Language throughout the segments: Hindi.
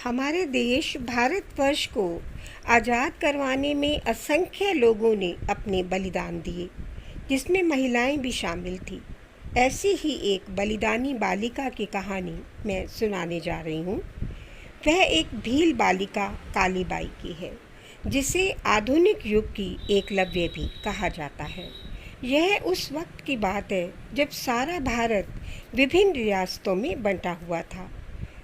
हमारे देश भारतवर्ष को आज़ाद करवाने में असंख्य लोगों ने अपने बलिदान दिए, जिसमें महिलाएं भी शामिल थीं। ऐसी ही एक बलिदानी बालिका की कहानी मैं सुनाने जा रही हूँ। वह एक भील बालिका कालीबाई की है, जिसे आधुनिक युग की एकलव्य भी कहा जाता है। यह उस वक्त की बात है जब सारा भारत विभिन्न रियासतों में बंटा हुआ था।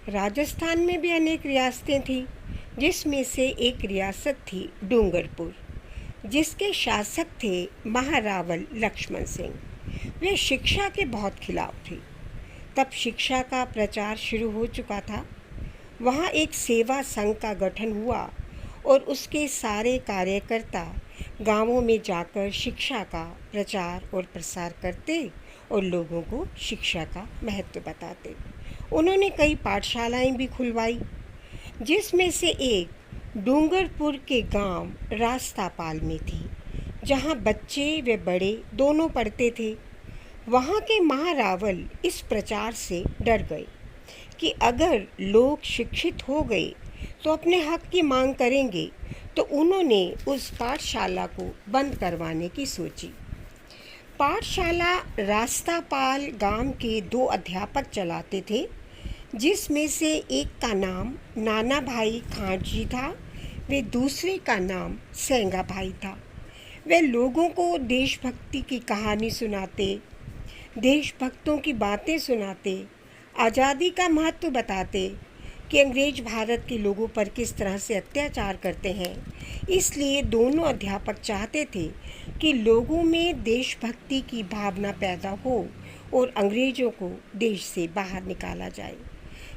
राजस्थान में भी अनेक रियासतें थीं, जिसमें से एक रियासत थी डूंगरपुर, जिसके शासक थे महारावल लक्ष्मण सिंह। वे शिक्षा के बहुत खिलाफ थे। तब शिक्षा का प्रचार शुरू हो चुका था। वहाँ एक सेवा संघ का गठन हुआ और उसके सारे कार्यकर्ता गांवों में जाकर शिक्षा का प्रचार और प्रसार करते और लोगों को शिक्षा का महत्व बताते। उन्होंने कई पाठशालाएं भी खुलवाई, जिसमें से एक डूंगरपुर के गांव रास्तापाल में थी, जहां बच्चे व बड़े दोनों पढ़ते थे। वहां के महारावल इस प्रचार से डर गए कि अगर लोग शिक्षित हो गए तो अपने हक की मांग करेंगे, तो उन्होंने उस पाठशाला को बंद करवाने की सोची। पाठशाला रास्तापाल गांव के 2 अध्यापक चलाते थे, जिसमें से एक का नाम नाना भाई खाट जी था, वे दूसरे का नाम सेंगा भाई था। वे लोगों को देशभक्ति की कहानी सुनाते, देशभक्तों की बातें सुनाते, आज़ादी का महत्व बताते कि अंग्रेज भारत के लोगों पर किस तरह से अत्याचार करते हैं। इसलिए दोनों अध्यापक चाहते थे कि लोगों में देशभक्ति की भावना पैदा हो और अंग्रेज़ों को देश से बाहर निकाला जाए।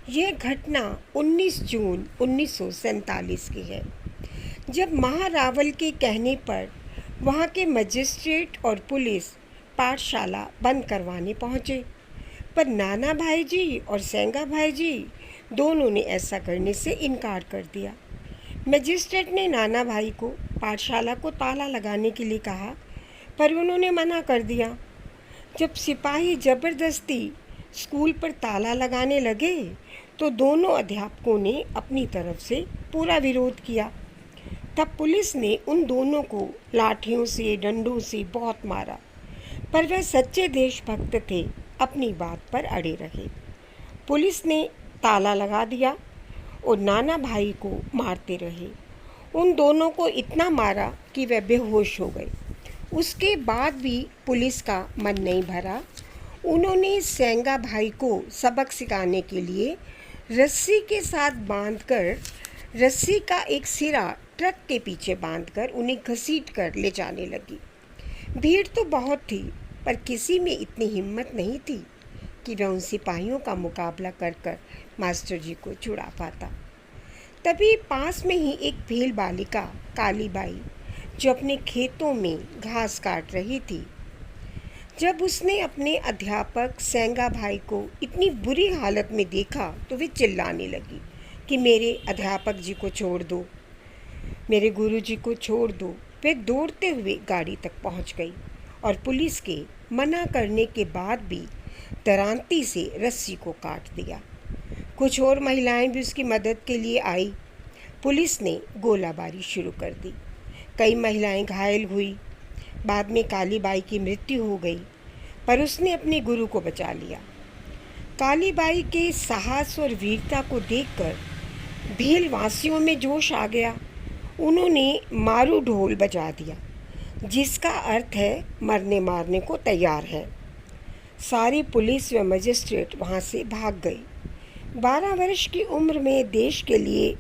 यह घटना 19 जून 1947 की है, जब महारावल के कहने पर वहाँ के मजिस्ट्रेट और पुलिस पाठशाला बंद करवाने पहुँचे, पर नाना भाई जी और सेंगा भाई जी दोनों ने ऐसा करने से इनकार कर दिया। मजिस्ट्रेट ने नाना भाई को पाठशाला को ताला लगाने के लिए कहा, पर उन्होंने मना कर दिया। जब सिपाही ज़बरदस्ती स्कूल पर ताला लगाने लगे, तो दोनों अध्यापकों ने अपनी तरफ से पूरा विरोध किया। तब पुलिस ने उन दोनों को लाठियों से, डंडों से बहुत मारा, पर वह सच्चे देशभक्त थे, अपनी बात पर अड़े रहे। पुलिस ने ताला लगा दिया और नाना भाई को मारते रहे। उन दोनों को इतना मारा कि वह बेहोश हो गए। उसके बाद भी पुलिस का मन नहीं भरा। उन्होंने सेंगा भाई को सबक सिखाने के लिए रस्सी के साथ बांधकर, रस्सी का एक सिरा ट्रक के पीछे बांधकर उन्हें घसीट कर ले जाने लगी। भीड़ तो बहुत थी, पर किसी में इतनी हिम्मत नहीं थी कि वह उन सिपाहियों का मुकाबला कर मास्टर जी को छुड़ा पाता। तभी पास में ही एक भील बालिका कालीबाई, जो अपने खेतों में घास काट रही थी, जब उसने अपने अध्यापक सेंगा भाई को इतनी बुरी हालत में देखा, तो वे चिल्लाने लगी कि मेरे अध्यापक जी को छोड़ दो, मेरे गुरु जी को छोड़ दो। वे दौड़ते हुए गाड़ी तक पहुंच गई और पुलिस के मना करने के बाद भी दरांती से रस्सी को काट दिया। कुछ और महिलाएं भी उसकी मदद के लिए आई। पुलिस ने गोलाबारी शुरू कर दी। कई महिलाएं घायल हुई। बाद में कालीबाई की मृत्यु हो गई, पर उसने अपने गुरु को बचा लिया। कालीबाई के साहस और वीरता को देखकर भील वासियों में जोश आ गया। उन्होंने मारू ढोल बजा दिया, जिसका अर्थ है मरने मारने को तैयार है। सारी पुलिस व मजिस्ट्रेट वहाँ से भाग गई। 12 वर्ष की उम्र में देश के लिए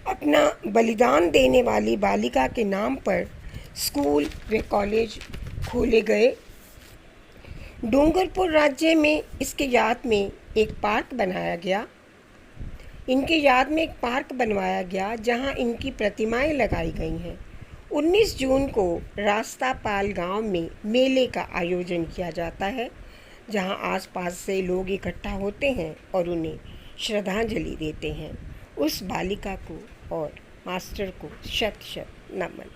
अपना बलिदान देने वाली बालिका के नाम पर स्कूल व कॉलेज खोले गए। डूंगरपुर राज्य में इसके याद में एक पार्क बनाया गया। इनके याद में एक पार्क बनवाया गया, जहां इनकी प्रतिमाएं लगाई गई हैं। 19 जून को रास्तापाल गांव में मेले का आयोजन किया जाता है, जहां आसपास से लोग इकट्ठा होते हैं और उन्हें श्रद्धांजलि देते हैं। उस बालिका को और मास्टर को शत शत नमन।